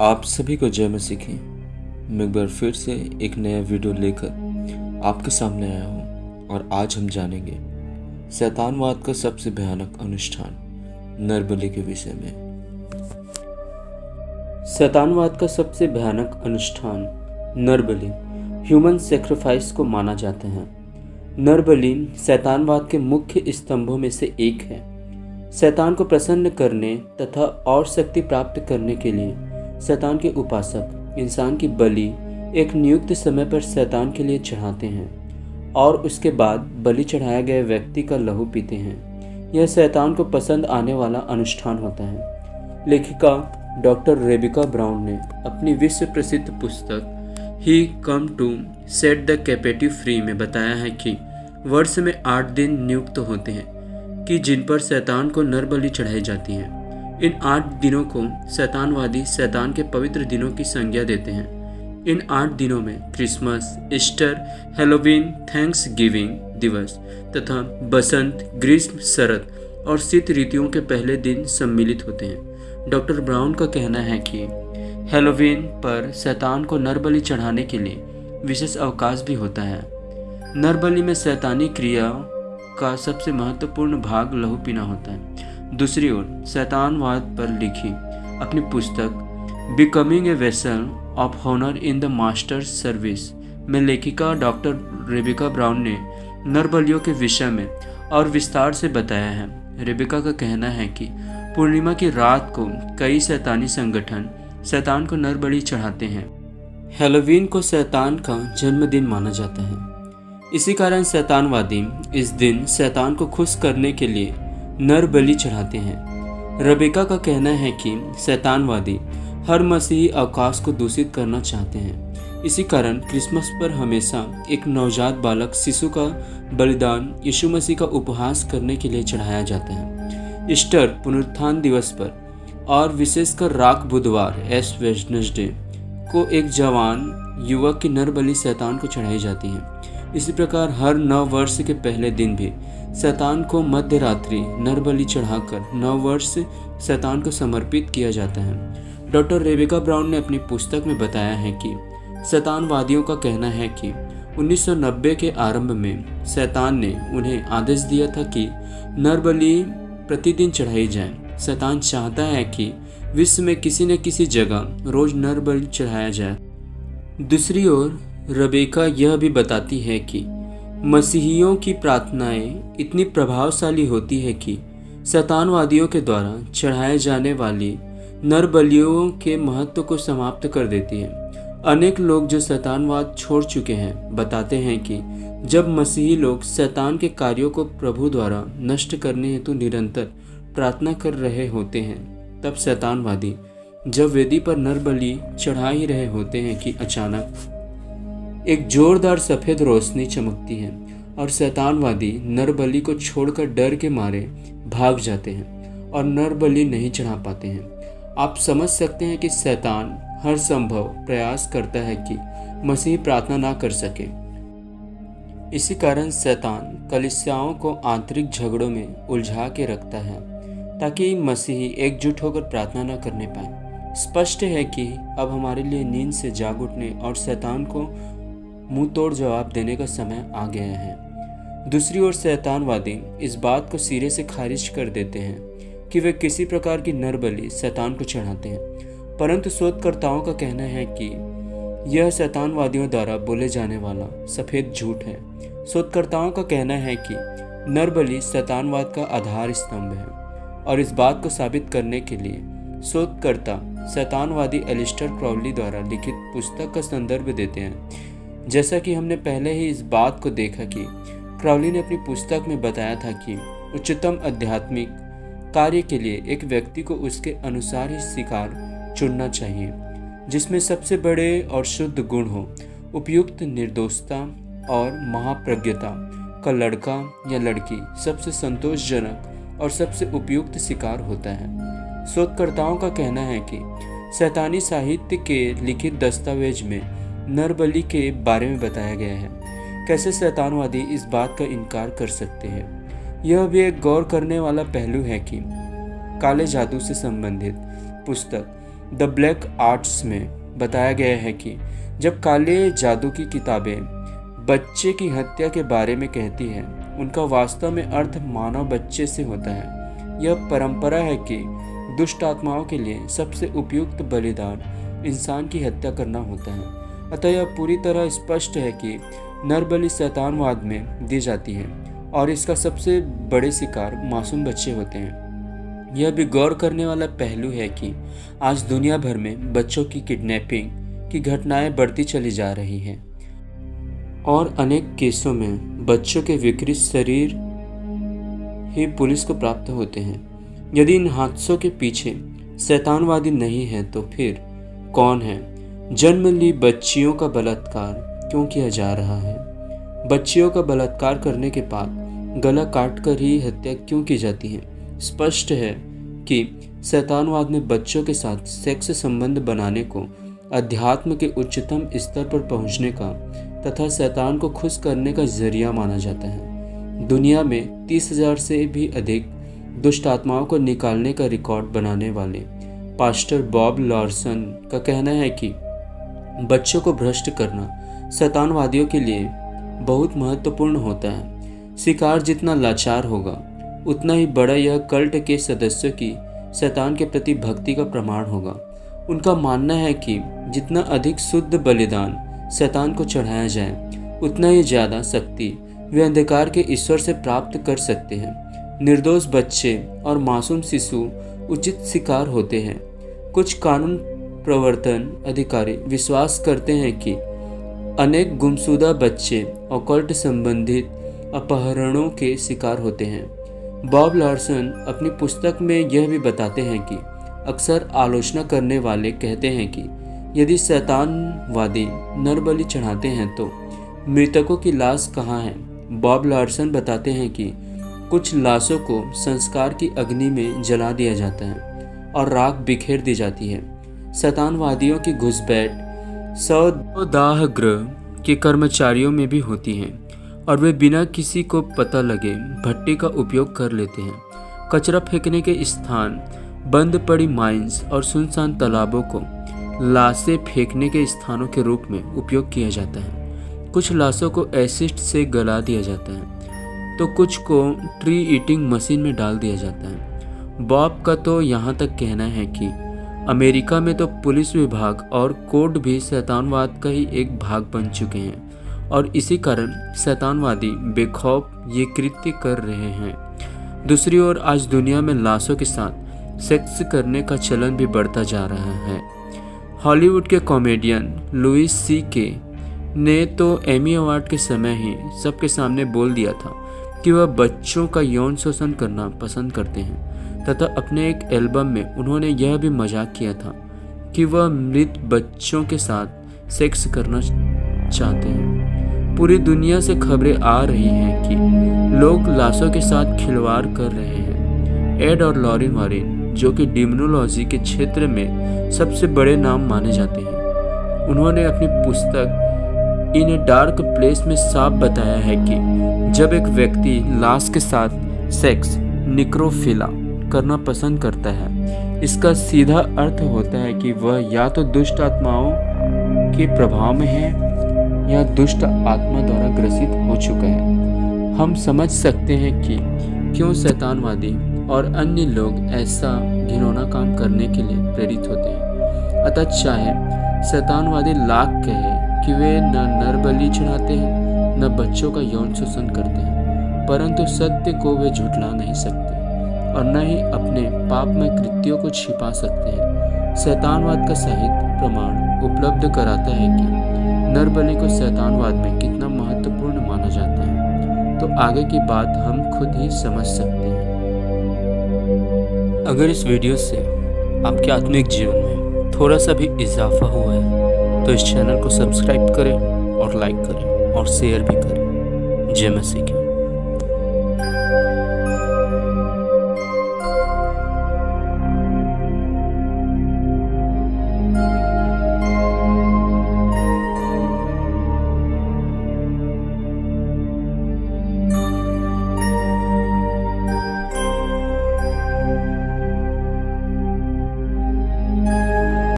आप सभी को जय मसीह की। मैं एक बार फिर से एक नया वीडियो लेकर आपके सामने आया हूँ और आज हम जानेंगे शैतानवाद का सबसे भयानक अनुष्ठान नरबलि के विषय में। शैतानवाद का सबसे भयानक अनुष्ठान नरबलि ह्यूमन सेक्रीफाइस को माना जाता है। नरबलि शैतानवाद के मुख्य स्तंभों में से एक है। शैतान को प्रसन्न करने तथा और शक्ति प्राप्त करने के लिए शैतान के उपासक इंसान की बलि एक नियुक्त समय पर शैतान के लिए चढ़ाते हैं और उसके बाद बलि चढ़ाया गए व्यक्ति का लहू पीते हैं। यह शैतान को पसंद आने वाला अनुष्ठान होता है। लेखिका डॉक्टर रेबिका ब्राउन ने अपनी विश्व प्रसिद्ध पुस्तक he come to set the captive free में बताया है कि वर्ष में 8 दिन नियुक्त होते हैं कि जिन पर शैतान को नरबलि चढ़ाई जाती है। इन 8 दिनों को शैतानवादी शैतान के पवित्र दिनों की संज्ञा देते हैं। इन 8 दिनों में Christmas, Easter, Halloween, thanks giving दिवस तथा बसंत, ग्रीष्म, शरद और शीत ऋतुओं के पहले दिन सम्मिलित होते हैं। डॉक्टर ब्राउन का कहना है कि हैलोवीन पर शैतान को नरबलि चढ़ाने के लिए विशेष अवकाश भी होता है। नरबलि में शैतानी क्रिया का सबसे महत्वपूर्ण भाग लहू पीना होता है। दूसरी ओर शैतानवाद पर लिखी अपनी पुस्तक becoming a vessel of honour in the master service में लेखिका डॉक्टर रेबिका ब्राउन ने नरबलियों के विषय में और विस्तार से बताया है। रेबिका का कहना है कि पूर्णिमा की रात को कई शैतानी संगठन शैतान को नरबलि चढ़ाते हैं। हैलोवीन को शैतान का जन्मदिन माना जाता है। इसी कारण शैतानवादी इस दिन शैतान को खुश करने के लिए नरबलि चढ़ाते हैं। रेबिका का कहना है कि शैतानवादी हर मसीही अवकाश को दूषित करना चाहते हैं। इसी कारण क्रिसमस पर हमेशा एक नवजात बालक शिशु का बलिदान यीशु मसीह का उपहास करने के लिए चढ़ाया जाता है। ईस्टर पुनरुत्थान दिवस पर और विशेषकर राख बुधवार एश वेडनेसडे को एक जवान युवक की नरबलि शैतान को चढ़ाई जाती है। इसी प्रकार हर नव वर्ष के पहले दिन भी शैतान को मध्य रात्रि नरबलि चढ़ाकर नव वर्ष शैतान को समर्पित किया जाता है। डॉक्टर रेबिका ब्राउन ने अपनी पुस्तक में बताया है कि शैतानवादियों का कहना है कि 1990 के आरंभ में शैतान ने उन्हें आदेश दिया था कि नरबलि प्रतिदिन चढ़ाई जाए। शैतान चाहता है कि विश्व में किसी न किसी जगह रोज नरबलि चढ़ाया जाए। दूसरी ओर रेबिका यह भी बताती है कि मसीहियों की प्रार्थनाएं इतनी प्रभावशाली होती है कि शैतानवादियों के द्वारा चढ़ाए जाने वाली नरबलियों के महत्व को समाप्त कर देती है। अनेक लोग जो शैतानवाद छोड़ चुके हैं बताते हैं कि जब मसीही लोग शैतान के कार्यों को प्रभु द्वारा नष्ट करने हेतु निरंतर प्रार्थना कर रहे होते हैं, तब शैतानवादी जब वेदी पर नरबलि चढ़ा ही रहे होते हैं कि अचानक एक जोरदार सफेद रोशनी चमकती है और शैतानवादी नरबलि को छोड़कर डर के मारे भाग जाते हैं और नरबलि नहीं चढ़ा पाते हैं। आप समझ सकते हैं कि शैतान हर संभव प्रयास करता है कि मसीह प्रार्थना ना कर सके। इसी कारण शैतान कलीसियाओं को आंतरिक झगड़ों में उलझा के रखता है ताकि मसीही एकजुट होकर प्रार्थना न करने पाए। स्पष्ट है कि अब हमारे लिए नींद से जाग उठने और शैतान को मुंह तोड़ जवाब देने का समय आ गया है। दूसरी ओर शैतानवादी इस बात को सिरे से खारिज कर देते हैं कि वे किसी प्रकार की नरबलि शैतान को चढ़ाते हैं, परंतु शोधकर्ताओं का कहना है कि यह शैतानवादियों द्वारा बोले जाने वाला सफेद झूठ है। शोधकर्ताओं का कहना है कि नरबलि शैतानवाद का आधार स्तंभ है और इस बात को साबित करने के लिए शोधकर्ता शैतानवादी एलिस्टर क्राउली द्वारा लिखित पुस्तक का संदर्भ देते हैं। जैसा कि हमने पहले ही इस बात को देखा कि क्राउली ने अपनी पुस्तक में बताया था कि उच्चतम आध्यात्मिक कार्य के लिए एक व्यक्ति को उसके अनुसार ही शिकार चुनना चाहिए, जिसमें सबसे बड़े और शुद्ध गुण हो। उपयुक्त निर्दोषता और महाप्रज्ञता का लड़का या लड़की सबसे संतोषजनक और सबसे उपयुक्त शिकार होता है। शोधकर्ताओं का कहना है कि शैतानी साहित्य के लिखित दस्तावेज में नरबलि के बारे में बताया गया है। कैसे शैतानवादी इस बात का इनकार कर सकते हैं। यह भी एक गौर करने वाला पहलू है कि काले जादू से संबंधित पुस्तक द ब्लैक आर्ट्स में बताया गया है कि जब काले जादू की किताबें बच्चे की हत्या के बारे में कहती है, उनका वास्तव में अर्थ मानव बच्चे से होता है। यह परंपरा है कि दुष्ट आत्माओं के लिए सबसे उपयुक्त बलिदान इंसान की हत्या करना होता है। अतः यह पूरी तरह स्पष्ट है कि नर बलि शैतानवाद में दी जाती है और इसका सबसे बड़े शिकार मासूम बच्चे होते हैं। यह भी गौर करने वाला पहलू है कि आज दुनिया भर में बच्चों की किडनैपिंग की घटनाएं बढ़ती चली जा रही हैं और अनेक केसों में बच्चों के विकृत शरीर ही पुलिस को प्राप्त होते हैं। यदि इन हादसों के पीछे शैतानवादी नहीं है तो फिर कौन है? जन्म ली बच्चियों का बलात्कार क्यों किया जा रहा है? बच्चियों का बलात्कार करने के बाद गला काटकर ही हत्या क्यों की जाती है? स्पष्ट है कि शैतानवाद ने बच्चों के साथ सेक्स संबंध बनाने को अध्यात्म के उच्चतम स्तर पर पहुंचने का तथा शैतान को खुश करने का जरिया माना जाता है। दुनिया में 30,000 से भी अधिक दुष्ट आत्माओं को निकालने का रिकॉर्ड बनाने वाले पास्टर बॉब लार्सन का कहना है कि बच्चों को भ्रष्ट करना शैतानवादियों के लिए बहुत महत्वपूर्ण होता है। शिकार जितना लाचार होगा उतना ही बड़ा यह कल्ट के सदस्यों की शैतान के प्रति भक्ति का प्रमाण होगा। उनका मानना है कि जितना अधिक शुद्ध बलिदान शैतान को चढ़ाया जाए उतना ही ज़्यादा शक्ति वे अंधकार के ईश्वर से प्राप्त कर सकते हैं। निर्दोष बच्चे और मासूम शिशु उचित शिकार होते हैं। कुछ कानून प्रवर्तन अधिकारी विश्वास करते हैं कि अनेक गुमशुदा बच्चे ऑकल्ट संबंधित अपहरणों के शिकार होते हैं। बॉब लार्सन अपनी पुस्तक में यह भी बताते हैं कि अक्सर आलोचना करने वाले कहते हैं कि यदि शैतानवादी नर बलि चढ़ाते हैं तो मृतकों की लाश कहाँ है? बॉब लार्सन बताते हैं कि कुछ लाशों को संस्कार की अग्नि में जला दिया जाता है और राख बिखेर दी जाती है। शैतानवादियों की घुसपैठ सौदाह गृह के कर्मचारियों में भी होती है और वे बिना किसी को पता लगे भट्टी का उपयोग कर लेते हैं। कचरा फेंकने के स्थान, बंद पड़ी माइंस और सुनसान तालाबों को लाशें फेंकने के स्थानों के रूप में उपयोग किया जाता है। कुछ लाशों को एसिड से गला दिया जाता है तो कुछ को ट्री ईटिंग मशीन में डाल दिया जाता है। बॉब का तो यहाँ तक कहना है कि अमेरिका में तो पुलिस विभाग और कोर्ट भी शैतानवाद का ही एक भाग बन चुके हैं और इसी कारण शैतानवादी बेखौफ ये कृत्य कर रहे हैं। दूसरी ओर आज दुनिया में लाशों के साथ सेक्स करने का चलन भी बढ़ता जा रहा है। हॉलीवुड के कॉमेडियन लुइस C.K. ने तो एमी अवार्ड के समय ही सबके सामने बोल दिया था कि वह बच्चों का यौन शोषण करना पसंद करते हैं तथा अपने एक एल्बम में उन्होंने यह भी मजाक किया था कि वह मृत बच्चों के साथ सेक्स करना चाहते हैं। पूरी दुनिया से खबरें आ रही हैं कि लोग लाशों के साथ खिलवाड़ कर रहे हैं। एड और लॉरिन वॉरेन जो कि डिमोनोलॉजी के क्षेत्र में सबसे बड़े नाम माने जाते हैं, उन्होंने अपनी पुस्तक इन ए डार्क प्लेस में साफ बताया है कि जब एक व्यक्ति लाश के साथ सेक्स निक्रोफिला करना पसंद करता है, इसका सीधा अर्थ होता है कि वह या तो दुष्ट आत्माओं के प्रभाव में है या दुष्ट आत्मा द्वारा ग्रसित हो चुका है। हम समझ सकते हैं कि क्यों शैतानवादी और अन्य लोग ऐसा घिनौना काम करने के लिए प्रेरित होते हैं। अतः चाहे शैतानवादी लाख कहे कि वे न नर बलि चढ़ाते हैं न बच्चों का यौन शोषण करते हैं, परंतु सत्य को वे झुठला नहीं सकते और न ही अपने पापमय कृत्यों को छिपा सकते हैं। शैतानवाद का साहित्य प्रमाण उपलब्ध कराता है कि नर बलि को शैतानवाद में कितना महत्वपूर्ण माना जाता है, तो आगे की बात हम खुद ही समझ सकते हैं। अगर इस वीडियो से आपके आत्मिक जीवन में थोड़ा सा भी इजाफा हुआ है तो इस चैनल को सब्सक्राइब करें और लाइक करें और शेयर भी करें। जय मसीह की।